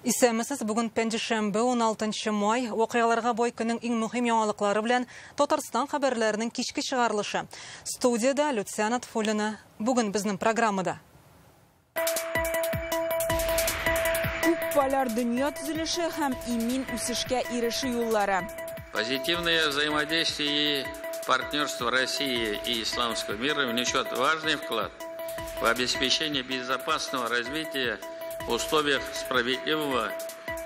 Исәмесез бүгін пәнжішәмбі 16 май оқиғаларға бой күнің ең мұхим яңалықлары білән Татарстан хабарларының кешкі шығарылышы. Студияда Люциана Тфулина. Бүгін біздің программада. Күппалар дүния түзіліші һәм имин үсішке иреші юллары. Позитивное взаимодействие и партнерство России и исламского мира внесет важный вклад в обеспечение безопасного развития в условиях справедливого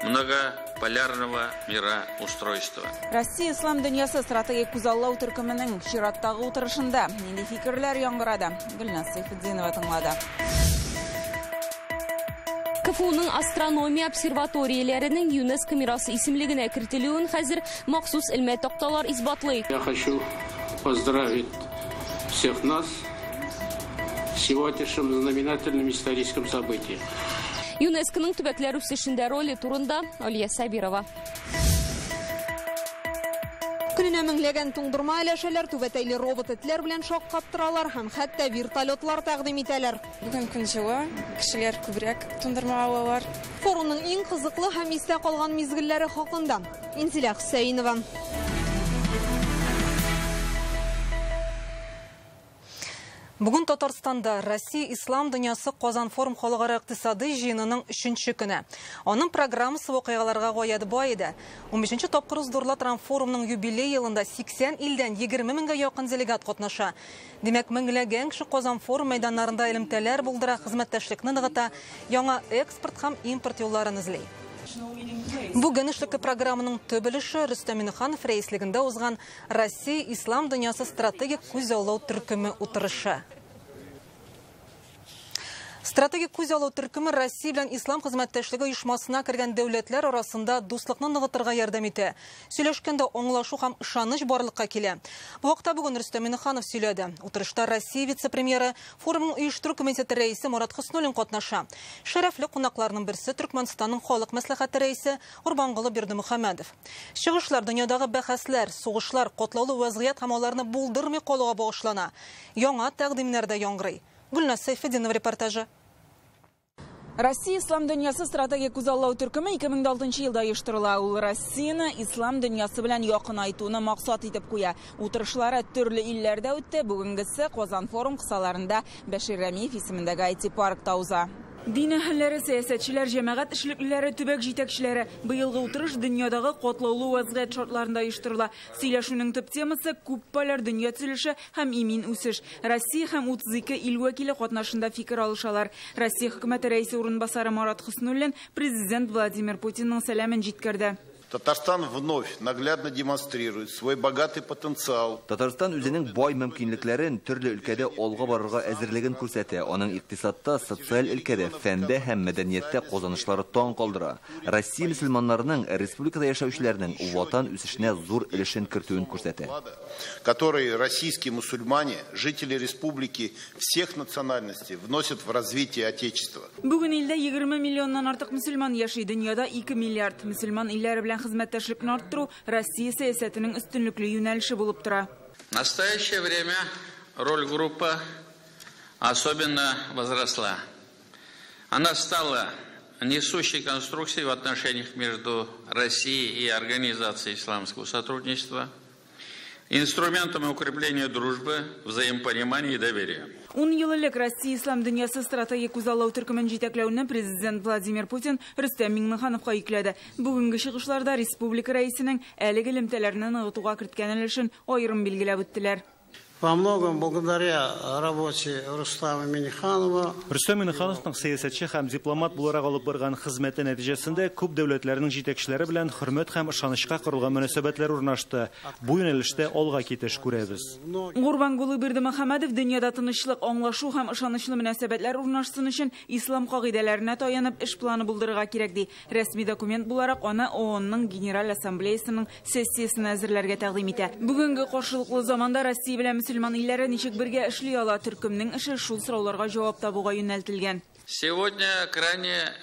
многополярного мироустройства. Россия ислам дүниясы стратегия күзаллау түркіменің шираттағы отырышында ненде фикірлер яңғырады. Гүлназ Сайфуддинова тыңлады. КФУның астрономия обсерваторияларының ЮНЕСКО мирасы исемлегенә кертелүен хәзер махсус илмә такталар исбатлый. Я хочу поздравить всех нас с сегодняшним знаменательным историческим событием. ЮНЕСКОның төбәкләр үсешендә роле турында Алия Сабирова. Күненә меңләгән туңдырма әләшәләр, түбәтәйле робот этләр белән шаккаттыралар һәм хәтта вертолетлар тәкъдим итәләр. Бүген көн җылы, кешеләр күбрәк туңдырма алалар. Форумның иң кызыклы һәм истә калган мизгелләре хакында Инзилә Хөсәйнова. Бүгін Татарстанда Россия ислам дүниясы Казан форум халыкара икътисади җыенының 3-нче көне. Аның программасы вакыйгаларга гаяды бай иде. 15-нче тапкыр уздырыла форумның юбилей елында 80 илдән 20 меңгә якын делегат катнаша. Димәк, меңләгән кеше Казан форум мәйданнарында элемтәләр булдыра, хезмәттәшлекне ныгыта, яңа экспорт һәм импорт юлларын эзли. Бүген эшлекле программаның төбелеше Рөстәм Миннеханов рәислегендә узган Россия ислам дүниясы стратегик күзаллау төркеме утырышы. Стратегик күзаллау төркеме Россия белән ислам хезмәттәшлеге оешмасына кергән дәүләтләр арасында дуслыкны ныгытырга ярдәм итә. Сөйләшкәндә аңлашу һәм ышаныч барлыкка килә. Бу вакытта бүген Рөстәм Миннеханов сөйләде. Утырышта Россия вице-премьеры, форумның оештыру комитеты рәисе Мурат Хөснуллин катнаша. Шәрәфле кунакларның берсе Төркмәнстанның халык мәслихәте рәисе Урбангулы Бердимөхәммәдов. Чыгышлар дөньядагы бәхәсләр, сугышлар, катлаулы вазгыять һәм аларны булдырмый калуга багышлана. Яңа тәкъдимнәрдә яңгырый. Гүлназ Сайфуддинова репортажы. Россия ислам дүниясы стратегия күзаллау төркеме 2006 елда оештырыла. Ул Россияны ислам дүниясы белән якынайтуны максат итеп куя. Утырышлары төрле илләрдә үтте. Бүгенгесе Казан форум кысаларында Бәшир Рәмиев исемендәге IT-паркта уза. Дин әһелләре, сәясәтчеләр, җәмәгать эшлеклеләре, төбәк җитәкчеләре быелгы утырыш дөньядагы катлаулы вазгыять шартларында оештырыла. Сөйләшүнең төп темасы күппалар дөнья төзелеше һәм имин үсеш. Россия һәм 32 ил вәкиле катнашында фикер алышалар. Россия хөкүмәте рәисе урынбасары Мурат Хөснуллин президент Владимир Путинның сәламен җиткерде. Татарстан вновь наглядно демонстрирует свой богатый потенциал. Татарстан үзенең бай мөмкинлекләрен төрле өлкәдә алга барырга әзерлеген күрсәтә. Аның икътисадта, социаль өлкәдә, фәндә һәм мәдәнияттә казанышлары таң калдыра. Россия мөселманнарының республикада яшәүчеләрнең ватан үсешенә зур өлешен кертүен күрсәтә. Которые российские мусульмане, жители республики всех национальностей вносят в развитие отечества. Бүген илдә 20 миллионнан артык мөселман яши, дөньяда 2 миллиард мөселман илләре белән хезмәттәшлекне арттыру Россия сәясәтенең өстенлекле юнәлеше булып тора. В настоящее время роль группы особенно возросла. Она стала несущей конструкцией в отношениях между Россией и Организацией исламского сотрудничества, инструментом укрепления дружбы, взаимопонимания и доверия. 10 ел элек Россия ислам дүниясы стратегия күзаллау төркемен җитәкләүне президент Владимир Путин Рөстәм Миннехановка йөкләде. Бүгенге чыгышларда республика рәисенең әлеге элемтәләрне ныгытуга керткән өлешен аерым билгеләп үттеләр. Во многом благодаря работе Рустама Миннеханова. Рустам Миннехановның сәясәтче һәм дипломат буларак алып барган хезмәте нәтиҗәсендә күп дәүләтләрнең җитәкчеләре белән хөрмәт һәм ышанычка корылган мөнәсәбәтләр урнашты. Бу юнәлештә алга китеш күрәбез. Урбангулы Бердимөхәммәдов дөньяда тынычлык, аңлашу һәм ышанычлы мөнәсәбәтләр урнашсын өчен ислам кагыйдәләренә таянып эш планы булдырырга кирәк ди. Рәсми документ буларак аны ООНның Генераль Ассамблеясының сессиясенә әзерләргә тәкъдим итә. Бүгенге каршылыклы заманда Россия белән мөселман илләре ничек бергә эшли ала, төркемнең эше шул сорауларга җавап табуга юнәлтелгән. Сегодня крайне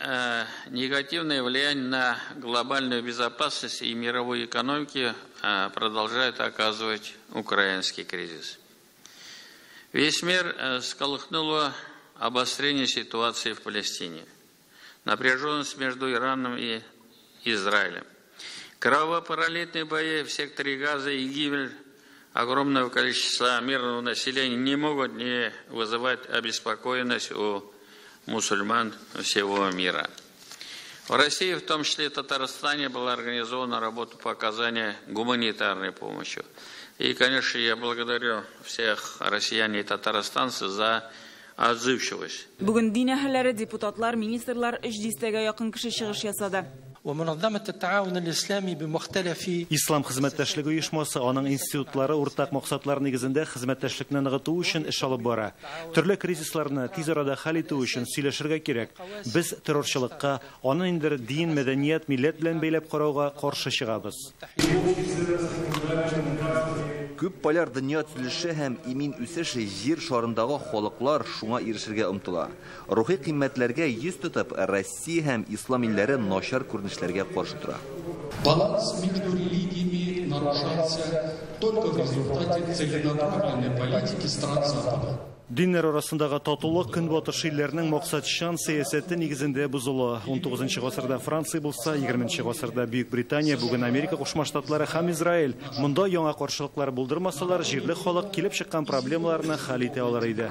негативное влияние на глобальную безопасность и мировую экономику продолжает оказывать украинский кризис. Весь мир сколыхнуло обострение ситуации в Палестине. напряженность между Ираном и Израилем. Кровопролитные бои в секторе Газа и гибель огромного количества мирного населения не могут не вызывать обеспокоенность у мусульман всего мира. В России, в том числе и Татарстане, была организована работа по оказанию гуманитарной помощи. И, конечно, я благодарю всех россиян и татарстанцев за отзывчивость. Бүген дин әһелләре, депутатлар, министрлар 300-гә якын кеше чыгыш ясады. Ислам хезмәттәшлеге оешмасы аның институтлары уртак максатлар нигезендә хезмәттәшлекне ныгыту өчен эш алып бара. Төрле кризисларны тиз арада хәл итү өчен сөйләшергә кирәк. Без террорчылыкка, аны инде дин, мәдәният, милләт белән бәйләп карауга каршы чыгабыз. Күп поляр дөнья төзелеше һәм имин үсеше җир шарындагы халыклар шуңа ирешергә омтыла. Рухи кыйммәтләргә йөз тотып, Россия һәм ислам илләре начар күренешләргә каршы тора. Баланс между религиями нарушается только в результате целенаправленной политики стран Запада. Диннәр арасындагы татулык көнбатыш илләренең максатчан сәясәте нигезендә бузыла. 19 гасырда Франция булса, 20 гасырда Бөек Британия, бүген Америка Кушма Штатлары һәм Израиль. Монда яңа каршылыклар булдырмасалар, җирле халык килеп чыккан проблемаларны хәл итә алар иде.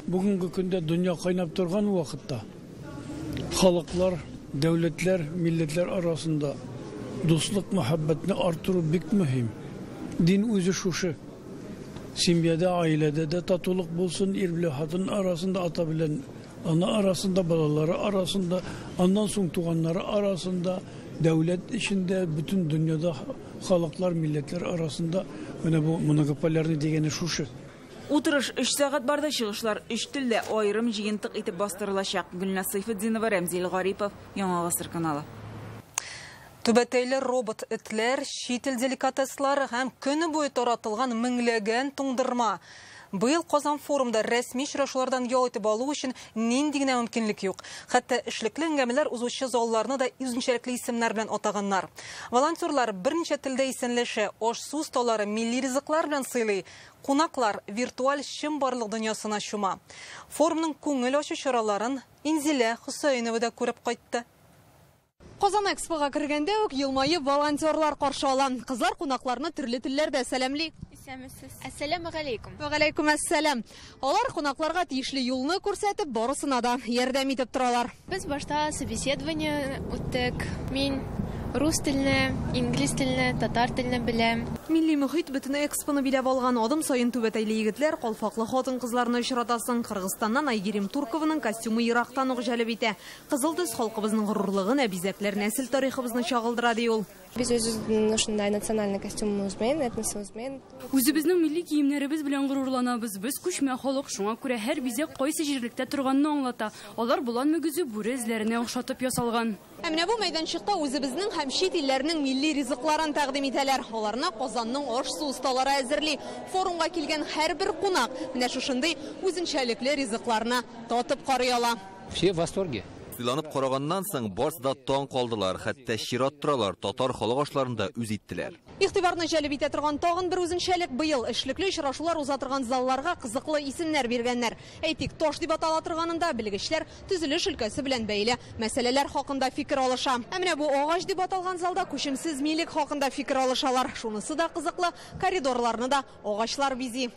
Бүгенге көндә дөнья кайнап торган вакытта халыклар, дәүләтләр, милләтләр арасында дуслык, мәхәббәтне артыру бик мөһим. Дин үзе шушы. Семьяда, аиләдә дә татулык булсын, ир белән хатын арасында, ата белән ана арасында, балалары арасында, аннан соң туганнары арасында, дәүләт эчендә, бөтен дөньяда халыклар, милләтләр арасында менә бу монополиярны дигәне шушы. Утырыш 3 сәгать барды, чыгышлар 3 телдә аерым җыентык итеп бастырылачак. Гөлназ Сайфетдинова, Рәмзил Гарипов, Яңа Гасыр каналы. Түбәтәйле робот этләр, шител деликатеслары һәм көне буе таратылган меңләгән туңдырма. Быел Казан форумда рәсми очрашулардан ял итеп алу өчен нинди генә мөмкинлек юк. Хәтта эшлекле әңгәмәләр узучы залларны да үзенчәлекле исемнәр белән атаганнар. Волонтерлар берничә телдә исәнләшә, аш-су столлары милли ризыклар белән сыйлый. Кунаклар виртуаль чынбарлык дөньясына чума. Форумның күңел ачу чараларын Инзилә Хусаинова да күреп кайтты. Казан экспога кергәндә үк елмайып волонтерлар каршы ала. Кызлар кунакларны төрле телләрдә сәламли. Ассаламу алейкум. Ва алейкум ассалам. Алар кунакларга тиешле юлны күрсәтеп, барысына да ярдәм итеп торалар. Без башта собеседование үттек. Мин рус телене, инглиз телене, татар телене беләм. Милли мөхит бөтен экспоны биләп алган адым саен түбәтәйле егетләр, калфаклы хатын-кызларны очратасын. Кыргызстаннан Айгерим Туркованың костюмы Ирактан ук җәлеп итә. Кызыл төс халкыбызның горурлыгын, әбизәкләр нәсел тарихыбызны чагылдыра ди ул. Без үзебезнең шундай национальный костюмыбыз белән, этносыбыз белән. Үзебезнең милли киемнәребез белән горурланабыз. Без күчмә халык, шуңа күрә һәр бизәк кайсы җирлектә торганны аңлата. Алар булан мөгезе бүре эзләренә охшатып ясалган. Менә бу мәйданчыкта үзебезнең һәм чит илләрнең милли ризыкларын тәкъдим итәләр. Аларны Казанның аш-су осталары әзерли. Форумга килгән һәрбер кунак менә шушындый үзенчәлекле ризыкларны татып карый ала. Все в восторге. Сыйланып караганнан соң барсы да таң калдылар, хәтта чират торалар, татар халык ашларында үз иттеләр. Игътибарны җәлеп итә торган тагын бер үзенчәлек быел эшлекле очрашулар уза торган залларга кызыклы исемнәр биргәннәр. Әйтик, Тош дип атала торганында белгечләр төзелеш өлкәсе белән бәйле мәсьәләләр хакында фикер алыша. Менә бу агач дип аталган залда күчемсез милек хакында фикер алышалар. Шунысы да кызыклы, коридорларны да агачлар бизи.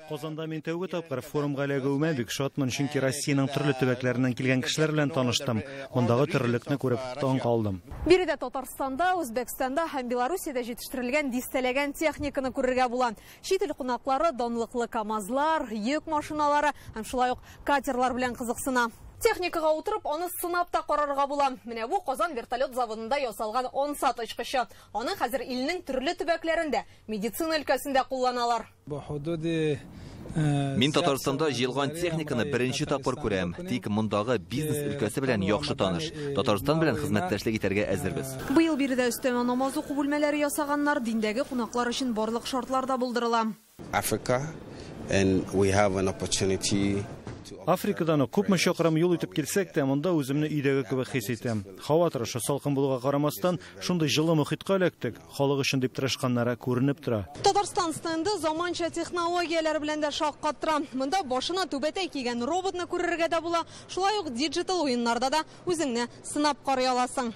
Казанда мин тәүге тапкыр форумга эләгүемә бик шатмын, чөнки Россиянең төрле төбәкләреннән килгән кешеләр белән таныштым. Мондагы төрлелекне күреп таң калдым. Биредә Татарстанда, Үзбәкстанда һәм Белоруссиядә җитештерелгән дистәләгән техниканы күрергә була. Чит ил кунаклары данлыклы КАМАЗлар, йөк машиналары һәм шулай ук катерлар белән кызыксына. Техникага утырып, аны сынап та карарга була. Менә бу Казан вертолет заводында ясалган онсат очкычы. Аны хәзер илнең төрле төбәкләрендә, медицина өлкәсендә кулланалар. Мин Татарстанда җыелган техниканы беренче тапкыр күрәм. Тик мондагы бизнес өлкәсе белән яхшы таныш. Татарстан белән хезмәттәшлек итәргә әзербез. Быел биредә өстәмә намаз уку бүлмәләре ясаганнар, диндәге кунаклар өчен барлык шартлар да булдырыла. Africa, and we have an opportunity Африкадан күпме чакрым юл итеп килсәк тә, монда үземне өйдәге кебек хис итәм. Һава торышы салкын булуга карамастан, шундый җылы мөхиткә эләктек. Халык өчен дип тырышканнары күренеп тора. Татарстан стенды заманча технологияләр белән дә шаккаттыра. Монда башына түбәтәй кигән роботны күрергә дә була. Шулай ук диджитал уеннарда да үзеңне сынап карый аласың.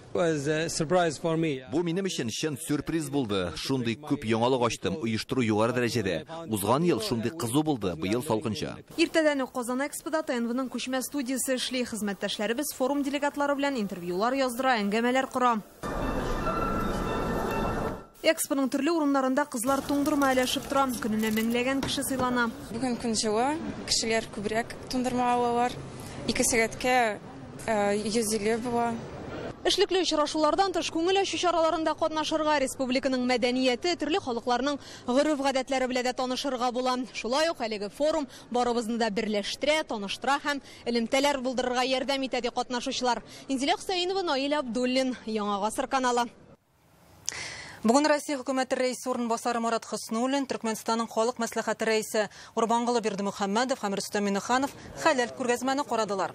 Бу минем өчен чын сюрприз булды. Шундый күп яңалык ачтым, оештыру югары дәрәҗәдә. Узган ел шундый кызу булды, быел салкынча. Иртәдән үк Казан Экспода ТНВның күчмә студиясе эшли, хезмәттәшләребез форум делегатлары белән интервьюлар яздыра, әңгәмәләр кора. Экспоның төрле урыннарында кызлар туңдырма әләшеп тора, көненә меңләгән кеше сыйлана. Бүген көн җылы, кешеләр күбрәк туңдырма алалар. 2 сәгатькә 150 була. Эшлекле очрашулардан тыш күңел ачу чараларында катнашырга, республиканың мәдәнияте, төрле халыкларның гореф-гадәтләре белән дә танышырга була. Шулай ук әлеге форум барыбызны да берләштерә, таныштыра һәм элемтәләр булдырырга ярдәм итә ди катнашучылар. Инзилә Хөсәенова, Наил Абдуллин, Яңа гасыр каналы. Бүген Россия хөкүмәте рәисе урынбасары Марат Хөснуллин, Түркменстанның халык мәслихаты рәисе Урбангулы Бердимөхәммәдов һәм Рөстәм Миннеханов хәләл күргәзмәне карадылар.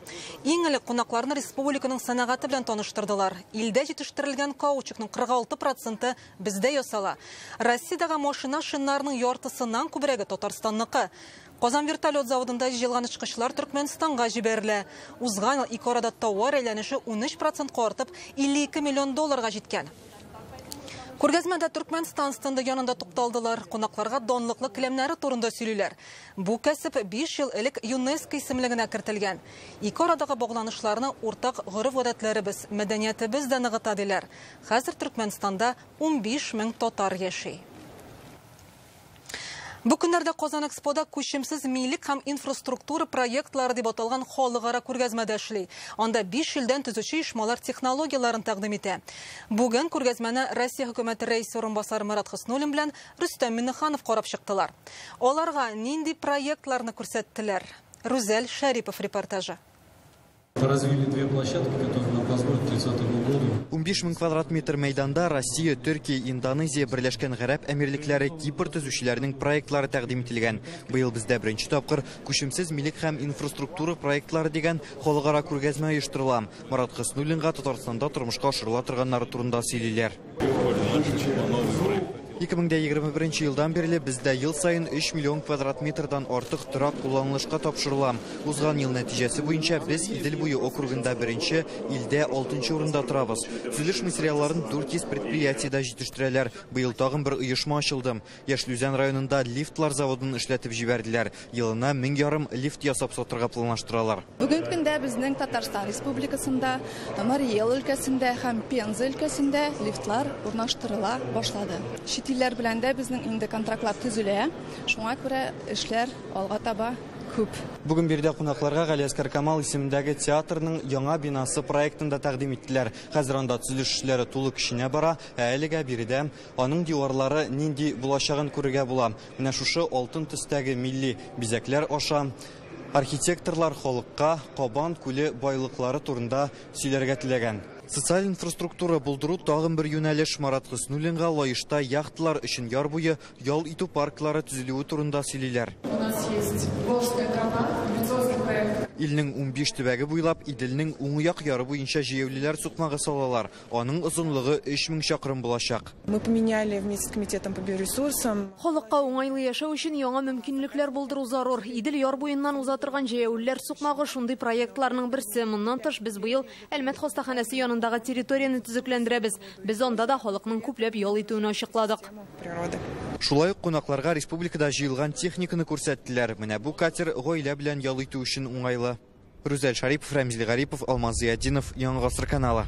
Иң элек кунакларны республиканың сәнәгате белән таныштырдылар. Илдә җитештерелгән каучукның 46% бездә ясала. Россиядәге машина шиннарының яртысыннан күбрәге Татарстанныкы. Казан вертолет заводында җыелган очкычлар Түркменстанга җибәрелә. Узган ел 2 арада товар әйләнеше 13% артып, $52 миллион җиткән. Күргәзмәдә Түркменстан стенды янында тукталдылар. Кунакларга донлыклы килемнәре турында сөйлиләр. Бу кәсеп 5 ел элек ЮНЕСКО исемлегенә кертелгән. Ике арадагы багланышларны уртак гореф-гадәтләребез, мәдәниятебез дә ныгыта диләр. Хәзер Түркменстанда 15 мең татар яши. Бу көннәрдә Казан Экспода күчемсез милек һәм инфраструктура проектлары дип аталган халыкара күргәзмәдә эшли. Анда 5 елдан төзүче оешмалар технологияларын тәкъдим итә. Бүген күргәзмәне Россия хөкүмәте рәисе орынбасары Марат Хөснуллин белән Рөстәм Миннеханов карап чыктылар. Аларга нинди проектларны күрсәттеләр? Рүзәл Шәрипов репортажы. Развили 2 площадки, которые нам позволят к 30 году. 15 мең квадрат метр мәйданда Россия, Төркия, Индонезия, Берләшкән Гарәп Әмирлекләре, Кипр төзүчеләренең проектлары тәкъдим ителгән. Быел бездә беренче тапкыр күчемсез милек һәм инфраструктура проектлары дигән халыкара күргәзмә оештырыла. Марат Хөснуллинга Татарстанда тормышка ашырыла торганнары турында сөйлиләр. 2021 елдан бирле бездә ел сайын 3 миллион квадрат метрдан артык торак кулланылышка тапшырыла. Узган ел нәтиҗәсе буенча без Идел буе округында беренче, илдә 6нчы урында торабыз. Төзелеш материалларын 400 предприятиедә җитештерәләр. Быел тагын бер оешма ачылды. Яшьлүзән районында лифтлар заводын эшләтеп җибәрделәр. Елына 1500 лифт ясап сатырга планлаштыралар. Бүген көндә безнең Татарстан Республикасында, Марий Эл өлкәсендә һәм Пенза өлкәсендә лифтлар урнаштырыла башлады. Илләр белән дә безнең инде контрактлар төзелә. Шуңа күрә эшләр алга таба күп. Бүген бирдә кунакларга Галиәскәр Камал исемендәге театрның яңа бинасы проектында тәкъдим иттеләр. Хәзер анда төзелеш эшләре тулы көченә бара, әлегә биредә аның диварлары нинди булачагын күрергә була. Менә шушы алтын төстәге милли бизәкләр аша архитекторлар халыкка Кабан күле байлыклары турында сөйләргә теләгән. Социаль инфраструктура булдыру тагын бер юнәлеш. Марат Хөснуллинга лаешта яхталар өчен яр буе ял итү парклары төзелүе турында сөйлиләр. Илнең 15 төбәге буйлап Иделнең уң як яры буенча җәяүлеләр сукмагы салалар. Аның озынлыгы 3000 чакрым булачак. Мы поменяли вместе с комитетом по биоресурсам. Халыкка уңайлы яшәү өчен яңа мөмкинлекләр булдыру зарур. Идел яр буеннан уза торган җәяүлеләр сукмагы шундый проектларның берсе. Моннан тыш без быел Әлмәт хастаханәсе янындагы территорияны төзекләндерәбез. Без анда да халыкның күпләп ял итүен ачыкладык. Шулай ук кунакларга республикада җыелган техниканы күрсәттеләр. Менә бу катер гаилә белән ял итү өчен уңайлы. Рүзәл Шарипов, Рәмзил Гарипов, Алмаз Зияддинов, Яңа гасыр каналы.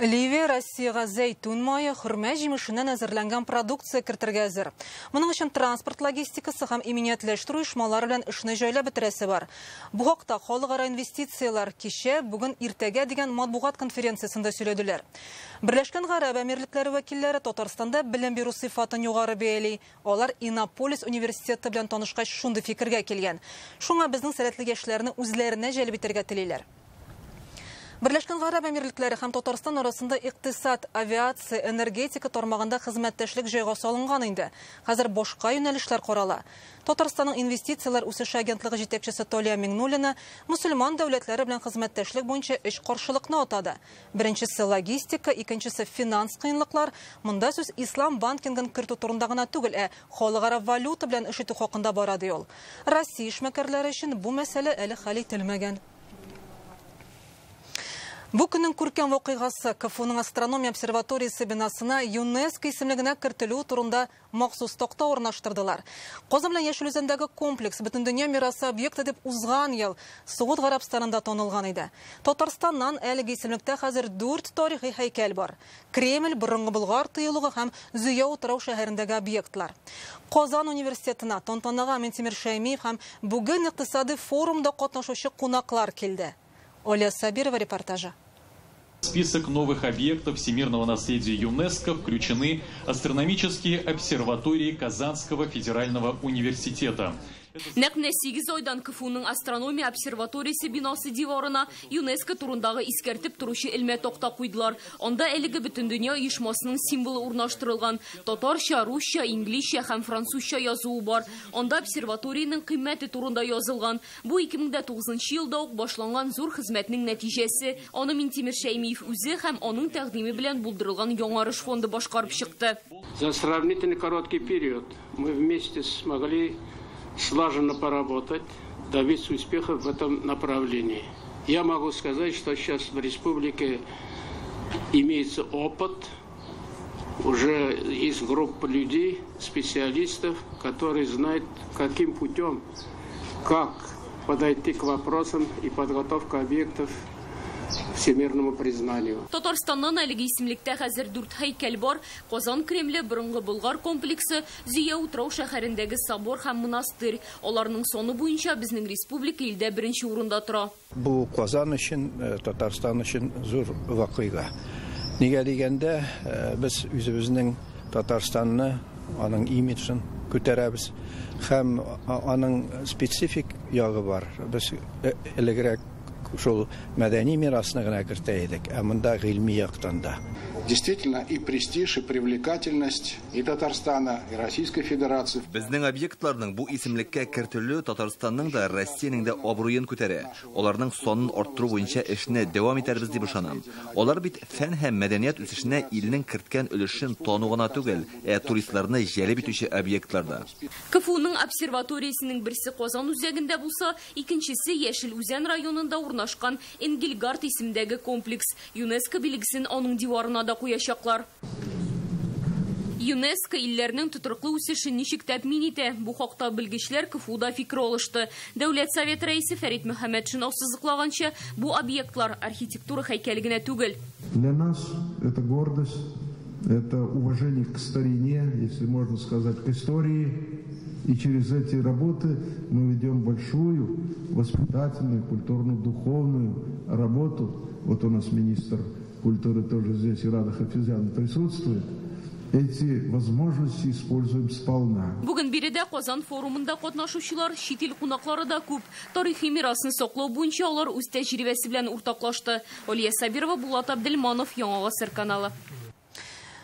Ливия Россиягә зәйтүн мае, хөрмә җимешеннән әзерләнгән продукция кертергә әзер. Моның өчен транспорт логистикасы һәм иминиятләштерү оешмалары белән эшне җайлап бетерәсе бар. Бу хакта халыкара инвестициялар кичә, бүген иртәгә дигән матбугат конференциясендә сөйләделәр. Берләшкән Гарәп Әмирлекләре вәкилләре Татарстанда белем бирү сыйфатын югары бәяли. Алар Иннополис университеты белән танышкач шундый фикергә килгән. Шуңа безнең сәләтле яшьләрне үзләренә җәлеп итәргә телиләр. Бірлешкен Гарап Әмірліктері һәм Татарстан арасында иқтисад, авиация, энергетика тормағында хезмәттәшлек җайга салынган инде. Хәзер башка юнәлешләр карала. Татарстанның инвестициялар үсеше агентлыгы җитәкчесе Толия Миңнуллина мусульман дәүләтләре белән хезмәттәшлек буенча эш каршылыкны атады. Беренчесе логистика, икенчесе финанс кыенлыклар. Монда сүз ислам банкингын кертү турында гына түгел, халыкара валюта белән эш итү хакында бара ди ул. Россия эшмәкәрләре өчен бу мәсьәлә әле хәл ителмәгән. Бу көннең күркәм вакыйгасы КФУның астрономия обсерваториясе бинасына ЮНЕСКО исемлегенә кертелү турында махсус токта урнаштырдылар. Казан белән Яшел Үзәндәге комплекс бөтен дөнья мирасы объекты дип узган ел Сауд Гарәбстанында танылган иде. Татарстаннан әлеге исемлектә хәзер 4 тарихи һәйкәл бар. Кремль, Борынгы Болгар тыюлыгы һәм Зөя утрау шәһәрендәге объектлар. Казан университетына тантанага Минтимер Шәймиев һәм бүген икътисади форумда катнашучы кунаклар килде. Оля Сабирова репортажа. В список новых объектов всемирного наследия ЮНЕСКО включены астрономические обсерватории Казанского федерального университета. Нәкъ 8 айдан КФУның астрономия обсерваториясе бинасы диварына ЮНЕСКО турындагы искәртеп торучы элмә токта куйдылар. Анда әлеге бөтен дөнья оешмасының символы урнаштырылган. Татарча, русча, инглизчә һәм французча язуы бар. Анда обсерваторияның кыйммәте турында язылган. Бу 2009 елда ук башланган зур хезмәтнең нәтиҗәсе. Аны Минтимер Шәймиев үзе һәм аның тәкъдиме белән булдырылган Яңарыш фонды башкарып чыкты. За сравнительно короткий период мы вместе смогли слаженно поработать, добиться успехов в этом направлении. Я могу сказать, что сейчас в республике имеется опыт, уже есть группа людей, специалистов, которые знают, каким путем, как подойти к вопросам и подготовка объектов всемирному признанию. Татарстаннан әлеге исемлектә хәзер 4 һәйкәл бар. Казан Кремле, Борынгы Болгар комплексы, Зөя утрау шәһәрендәге собор һәм монастырь. Аларның соны буенча безнең республика илдә беренче урында тора. Бу Казан өчен, Татарстан өчен зур вакыйга. Нигә дигәндә, без үзебезнең Татарстанны, аның имиджын күтәрәбез һәм аның специфик ягы бар. Без элегрәк шул мәдәни мирасны гына кертә идек, ә монда гыйльми яктан да. Действительно, и престиж, и привлекательность и Татарстана, и Российской Федерации. Безнең объектларның бу исемлеккә кертелү Татарстанның да, Россиянең дә абруен күтәрә. Аларның сонын арттыру буенча эшне дәвам итәрбез дип ышанам. Алар бит фән һәм мәдәният үсешенә илнең керткән өлешен тану гына түгел, туристларны җәлеп итүче объектларда. КФУның обсерваториясенең берсе Казан үзәгендә булса, икенчесе Яшел Үзән районында урнашкан Энгельгард исемендәге комплекс. ЮНЕСКО билгесен аның диварына да куячаклар. ЮНЕСКО илләрнең тотрыклы үсешен ничек тәэмин итә? Бу хакта белгечләр КФУда фикер алышты. Дәүләт совет рәисе Фәрит Мөхәммәтшин ассызыклаганча, бу объектлар архитектура һәйкәле генә түгел. Для нас это гордость, это уважение к старине, если можно сказать, к истории. И через эти работы мы ведем большую воспитательную, культурно-духовную работу. Вот у нас министр культуры тоже здесь, и Рада Хафизян присутствует. Эти возможности используем сполна. Бүген биредә Казан форумында катнашучылар, чит ил кунаклары да күп. Тарихи мирасны саклау буенча алар үз тәҗрибәсе белән уртаклашты. Олия Сабирова, Булат Абделманов, Яңа Гасыр каналы.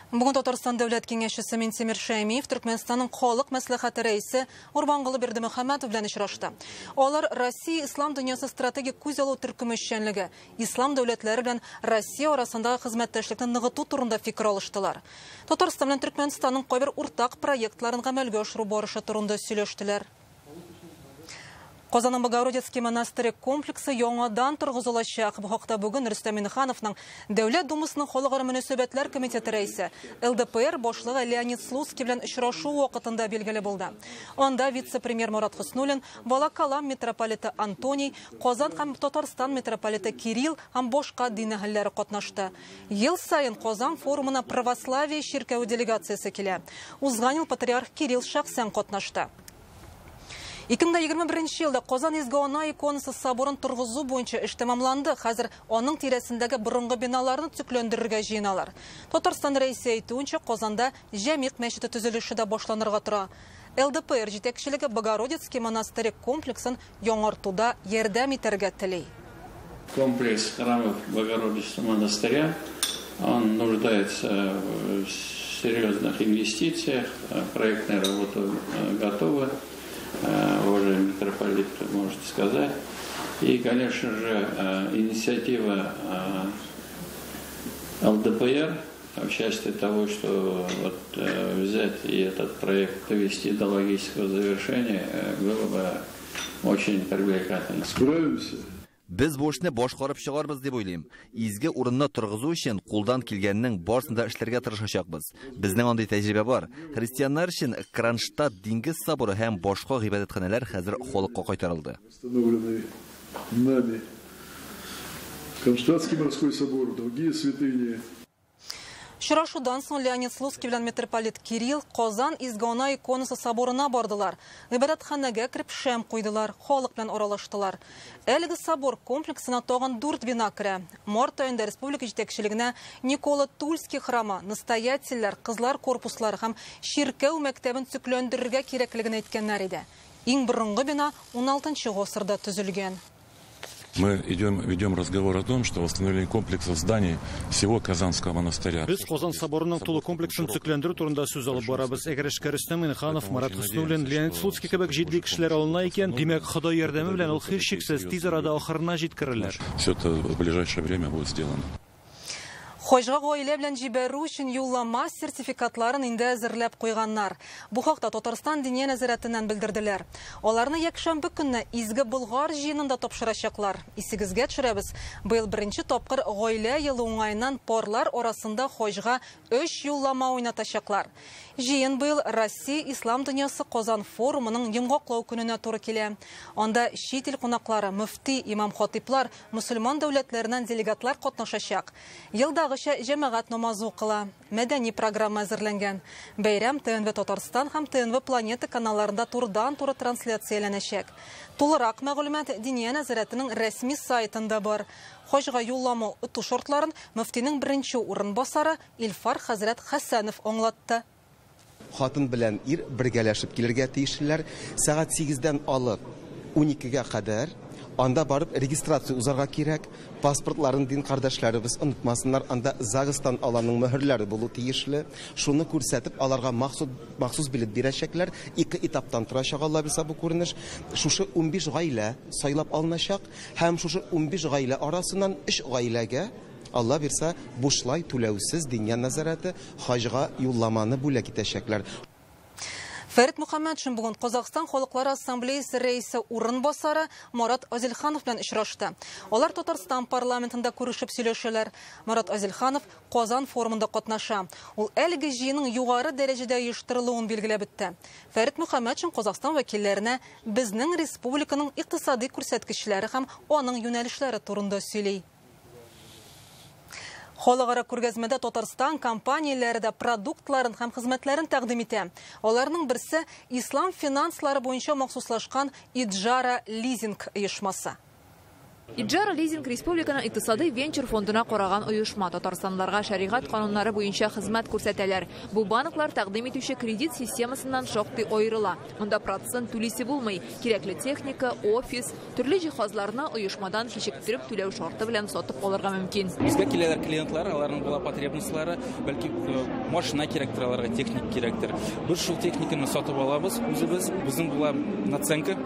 Бүген Татарстан дәүләт киңәшчесе Минтимер Шәймиев Төркмәнстанның халык мәслихаты рәисе Урбангулы Бердимөхәммәтов белән очрашты. Алар Россия ислам дөньясы стратегик күз алу төркеме эшчәнлеге, ислам дәүләтләре белән Россия арасындагы хезмәттәшлекне ныгыту турында фикер алыштылар. Татарстан белән Төркмәнстанның кайбер уртак проектларын гамәлгә ашыру барышы турында сөйләштеләр. Казанның Богородицкий монастырь комплексы яңадан торгызылачак. Бу хакта бүген Рөстәм Миңнехановның Дәүләт Думасының халыкара мөнәсәбәтләр комитеты рәисе ЛДПР башлыгы Леонид Слуцкий белән очрашу вакытында билгеле булды. Анда вице-премьер Мурат Хуснуллин, Волоколам митрополиты Антоний, Казан һәм Татарстан митрополиты Кирилл һәм башка дин әһелләре катнашты. Ел сайын Казан форумына православие ширкәү делегациясе килә. Узган ел патриарх Кирилл шәхсән катнашты. 2021 елда Казан Изге Ана иконасы соборын торгызу буенча эш тәмамланды. Хәзер аның тирәсендәге борынгы биналарны төкләндерергә җыеналар. Татарстан рәисе әйтүенчә, Казанда Җәмигъ мәчете төзелеше дә башланырга тора. ЛДПР җитәкчелеге Богородицкий монастырь комплексын яңартуда ярдәм итәргә тели. Комплекс храмов Богородицкого монастыря, он нуждается в серьезных инвестициях, проектная работа готова, уважаемый митрополит, можете сказать. И, конечно же, инициатива ЛДПР в части того, что взять и этот проект довести до логического завершения, было бы очень привлекательно. Справимся. Biz bu ishni boshqarib chiqarmiz deb o'ylayman. Izga o'rinni turg'izu uchun qo'ldan kelganining barisida ishlarga tirishacakmiz. Bizning onday tajriba bor. Xristianlar uchun Kronstadt dengiz соборы ham boshqa ibodatxonalar hozir xalqqa qaytarildi. Кронштадтский морской собор, другие святыни. Шырашудан соң Леонид Слуцкий белән митрополит Кирилл Казан Изгона иконасы соборына бардылар. Ибадатханәгә кирип шәм куйдылар, халык белән аралаштылар. Әлеге собор комплексына тагын 4 бина керә. Март аенда республика җитәкчелегенә Никола Тульский храмы, настоятельләр, кызлар корпуслары һәм ширкәү мәктәбен төкләндерергә кирәклеген әйткәннәр иде. Иң борынгы бина 16-нчы гасырда төзелгән. Мы ведем разговор о том, что восстановление комплекса зданий всего Казанского монастыря. Biz Qozon соборының тулы комплексын төзекләндерү турында сүз алып барабыз. Әгәр эшкә Рөстәм Минханов, Марат Хуснуллин, Леонид Слуцкий кебек җитди кешеләр алына икән, димәк, Ходай ярдәме белән ул һичшиксез тиз арада ахырына җиткерерләр. Все это в ближайшее время будет сделано. Хойга гаилә белән җибәрү өчен юллама сертификатларын инде әзерләп куйганнар. Бу хакта Татарстан Диния нәзарәтеннән белдерделәр. Аларны якшәмбе көнне Изге Болгар җыенында тапшырачаклар. Исегезгә төшерәбез. Быел беренче тапкыр гаилә елы уңайыннан парлар арасында хойга 3 юллама уйнатачаклар. Җыен быел Россия Ислам дөньясы Казан форумының йомгаклау көненә туры килә. Анда чит ил кунаклары, мөфти, имам-хатиблар, мөселман дәүләтләреннән делегатлар катнашачак. Елдагыча җәмәгать намазы укыла. Мәдәни программа әзерләнгән. Бәйрәм ТНВ Татарстан һәм ТНВ Планета каналларында турыдан-туры трансляцияләнәчәк. Тулырак мәгълүмат Диния нәзарәтенең рәсми сайтында бар. Хойга юллама үтү шартларын мөфтинең беренче урынбасары Илфар хәзрәт Хәсәнов аңлатты. Хатын белән ир бергәләшеп килергә тиешләр. Сәгать 8-дән алып 12-гә кадәр анда барып регистрация узарга кирәк. Паспортларын дин кардәшләребез онытмасыннар. Анда Загыстан аларның мөһерләре булу тиешле. Шуны күрсәтеп аларга махсус билет бирәчәкләр. 2 этаптан торачак Алла билса бу күренеш. Шушы 15 гаилә сайлап алыначак һәм шушы 15 гаилә арасыннан 3 гаиләгә Алла бирса бушлай түләүсез диния нәзарәте хаҗга юлламаны бүләк итәчәкләр. Фәрит Мөхәммәтшин бүген Казакстан Халыклар Ассамблеясы рәисе урынбасары Марат Азилханов белән очрашты. Алар Татарстан парламентында күрешеп сөйләшәләр. Марат Азилханов Казан форумында катнаша. Ул әлеге җыенның югары дәрәҗәдә оештырылуын билгеләп үтте. Фәрит Мөхәммәтшин Казакстан вәкилләренә безнең республиканың икътисади күрсәткечләре һәм аның юнәлешләре турында сөйли. Халыкара күргәзмәдә Татарстан компанияләре дә продуктларын һәм хезмәтләрен тәкъдим итә. Аларның берсе ислам финанслары буенча махсуслашкан Иджара лизинг оешмасы. Иджара лизинг республиканың икътисади венчур фондына караган оешма. Татарстанларга шәригать кануннары буенча хезмәт күрсәтәләр. Бу банклар тәкъдим итүче кредит системасыннан шактый аерыла. Монда процент түлисе булмый. Кирәкле техника, офис, төрле җиһазларны оешмадан кичектереп түләү шарты белән сатып алырга мөмкин. Безгә киләләр клиентлар, аларның була потребностьлары, бәлки машина кирәктер, аларга техник кирәктер. Без шул техниканы сатып алабыз, үзебез, безнең була наценка,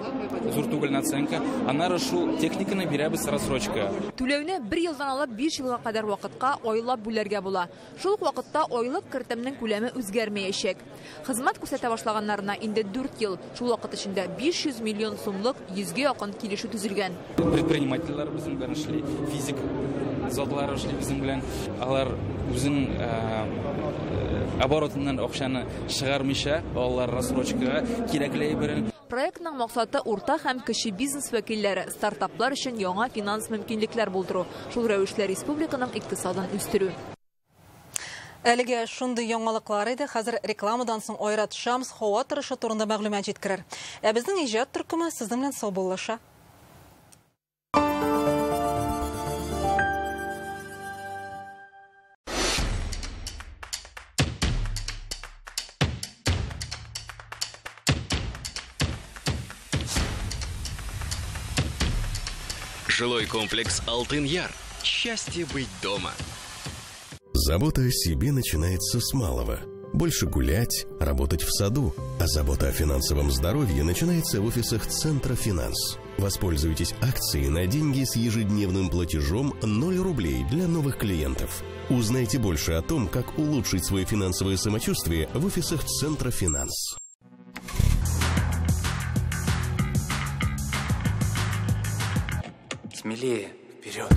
зур түгел наценка. Аннары шул техниканы бирәбез рассрочка. Түләүне 1 елдан алып 5 елга кадәр вакытка айлап бүләргә була. Шул ук вакытта айлык кертемнең күләме үзгәрмәячәк. Хезмәт күрсәтә башлаганнарына инде 4 ел. Шул вакыт эчендә 500 миллион сумлык 100-гә якын килешү төзелгән. Предпринимательләр безнең белән эшли, физик затлар эшли безнең белән. Алар үзенең оборотыннан акчаны чыгармыйча, алар рассрочкага кирәкле берен. Проектның максаты урта һәм кече бизнес вәкилләре, стартаплар өчен яңа финанс мөмкинлекләр булдыру. Шул рәвешле республиканың икътисадын үстерү. Әлегә шундый яңалыклар иде. Хәзер рекламадан соң Айрат Шамс һава торышы турында мәгълүмат җиткерер. Ә безнең иҗат төркеме сезнең белән сау булыша. Жилой комплекс «Алтын Яр». Счастье быть дома. Забота о себе начинается с малого. Больше гулять, работать в саду. А забота о финансовом здоровье начинается в офисах Центра Финанс. Воспользуйтесь акцией на деньги с ежедневным платежом 0 рублей для новых клиентов. Узнайте больше о том, как улучшить свое финансовое самочувствие в офисах Центра Финанс. Смелее, вперед.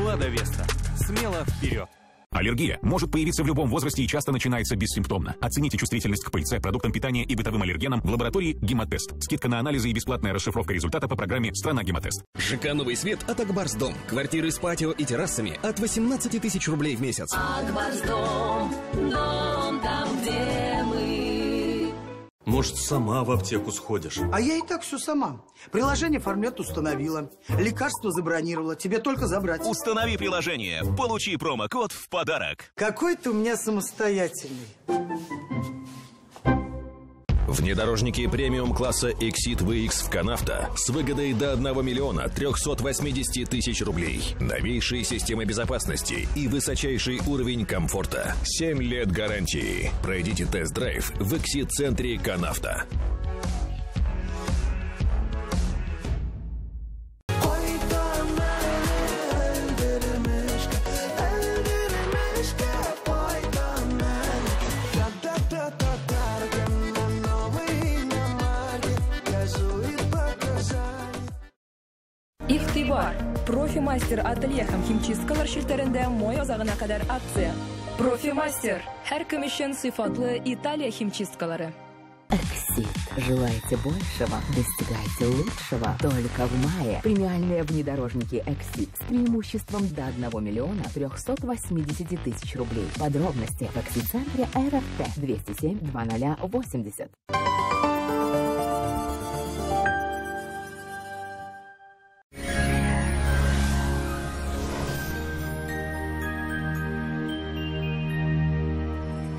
Лада Веста. Смело вперед. Аллергия может появиться в любом возрасте и часто начинается бессимптомно. Оцените чувствительность к пыльце, продуктам питания и бытовым аллергенам в лаборатории «Гемотест». Скидка на анализы и бесплатная расшифровка результата по программе «Страна Гемотест». ЖК «Новый свет» от Акбарсдом. Квартиры с патио и террасами от 18 тысяч рублей в месяц. Акбарсдом, дом там, где мы. Может, сама в аптеку сходишь? А я и так все сама. Приложение Фармлет установила. Лекарство забронировала. Тебе только забрать. Установи приложение. Получи промокод в подарок. Какой ты у меня самостоятельный. Внедорожники премиум-класса Exit VX в Канавто с выгодой до 1 миллиона 380 тысяч рублей. Новейшие системы безопасности и высочайший уровень комфорта. 7 лет гарантии. Пройдите тест-драйв в Exit-центре Канавто. Ихтибар. Профимастер ателье һәм химчисткалар шелтәрендә май азагына кадәр акция. Профимастер. Һәр кем өчен сыйфатлы Италия химчисткалары. Эксид. Желаете большего? Достигайте лучшего. Только в мае. Премиальные внедорожники Эксид с преимуществом до 1 миллиона 380 тысяч рублей. Подробности в Эксид-центре РФТ 207 2080.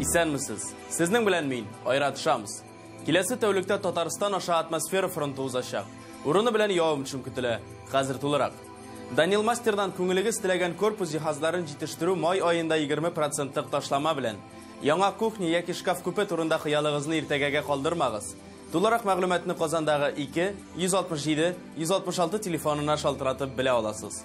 Исәнмесез. Сезнең белән мин, Айрат Шамс. Киләсе тәүлектә Татарстан аша атмосфера фронты узачак. Урыны белән явым-төшем көтелә. Хәзер тулырак. Данил Мастердан күңелегез теләгән корпус җиһазларын җитештерү май аенда 20% ташлама белән. Яңа кухня яки шкаф күпе турында хыялыгызны иртәгәгә калдырмагыз. Тулырак мәгълүматны Казандагы 2-166 телефонына шалтыратып белә аласыз.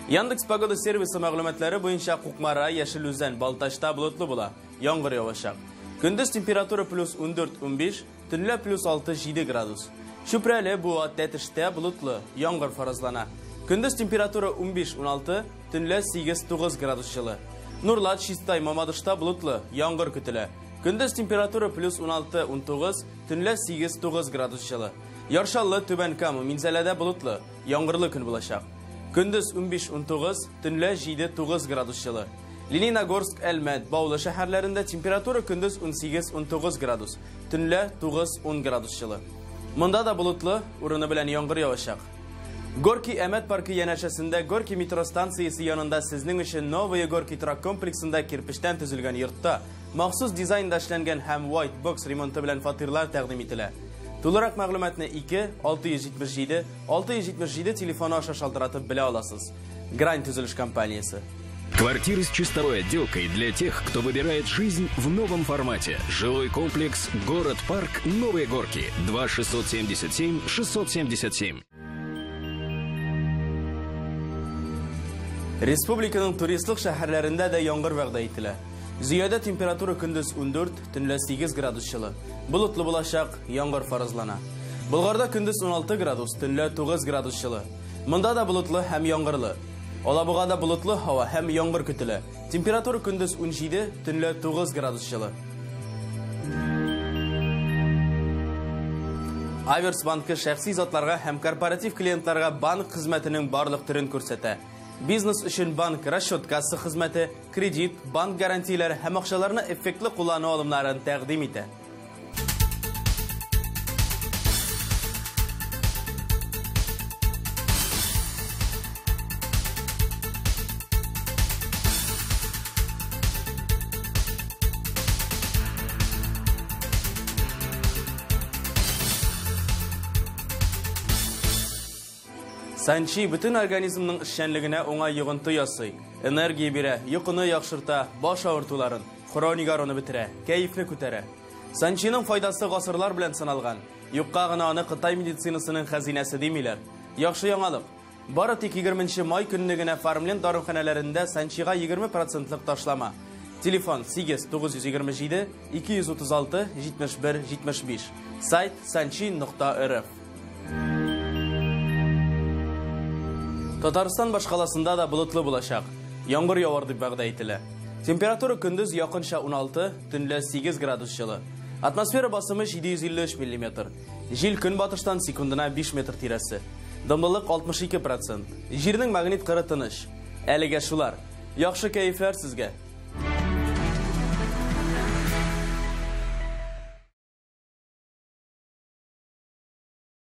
Яндекс Погода сервисы мәгълүматлары буенча Кукмара, Яшел Үзән, Балтачта болытлы була. Яңгыр явачак. Көндез температура +14-15, төнлә +6-7 градус. Чүпрәле, Буа, Тәтештә болытлы, яңгыр фаразлана. Көндез температура 15-16, төнлә 8-9 градус жылы. Нурлат, Чистай, Мамадышта болытлы, яңгыр көтелә. Көндез температура +16-19, төнлә 8-9 градус жылы. Яршаллы, Түбән Кама, Минзәләдә болытлы, яңгырлы көн булачак. Көндіз 15-19, төнлә 7-9 градус жылы. Лениногорск, Әлмәт, Баулы шәһәрләрендә температура көндіз 18-19 градус, төнлә 9-10 градус жылы. Монда да болытлы, урыны белән яңгыр явачак. Горки Әмәт паркы янәшәсендә Горки метро станциясе янында сезнең өчен Новые Горки торак комплексында кирпечтән төзелгән йортта махсус дизайнда эшләнгән һәм white box ремонты белән фатирлар тәкъдим ителә. Тулырак мәгълүматны 2-677-677 телефоны аша шалтыратып белә аласыз. Грань төзелеш компаниясе. Квартиры с чистовой отделкой для тех, кто выбирает жизнь в новом формате. Жилой комплекс «Город-парк. Новые Горки». 2-677-677. Республиканың туристлык шәһәрләрендә дә яңгыр вәгъдә ителә. Зиядә температура көндез 14, төнлә 8 градус жылы. Болытлы булачак, яңгыр фаразлана. Болгарда көндез 16 градус, төнлә 9 градус жылы. Монда да болытлы һәм яңгырлы. Алабугада болытлы һава һәм яңгыр көтелә. Температура көндез 17, төнлә 9 градус жылы. Аверс банкы шәхси затларга һәм корпоратив клиентларга банк хезмәтенең барлык төрен күрсәтә. Бизнес өчен банк расчет касса хезмәте, кредит, банк гарантияләре һәм акчаларны эффектлы куллану алымнарын тәкъдим итә. Санчи бүтін организмның эшчәнлегенә оңай йогынты ясый, энергия бирә, йокыны яхшырта, баш авыртуларын, хроник аруны бетерә, кәефне күтәрә. Санчиның файдасы гасырлар белән саналган. Юкка гына аны Кытай медицинасының хәзинәсе димиләр. Яхшы яңалык. Бары тик 20 май көнне генә Фармленд даруханәләрендә Санчига 20% ташлама. Телефон 8-927 236 71 75. Сайт sanchi.rf. Татарстан башкаласында да болытлы булачак. Яңгыр явар дип вәгъдә ителә. Температура көндез якынча 16, төнлә 8 градус жылы. Атмосфера басымы 753 мм. Җил көнбатыштан секундына 5 метр тирәсе. Дымлылык 62%. Җирнең магнит кыры тыныч. Әлегә шулар. Яхшы кәефләр сезгә.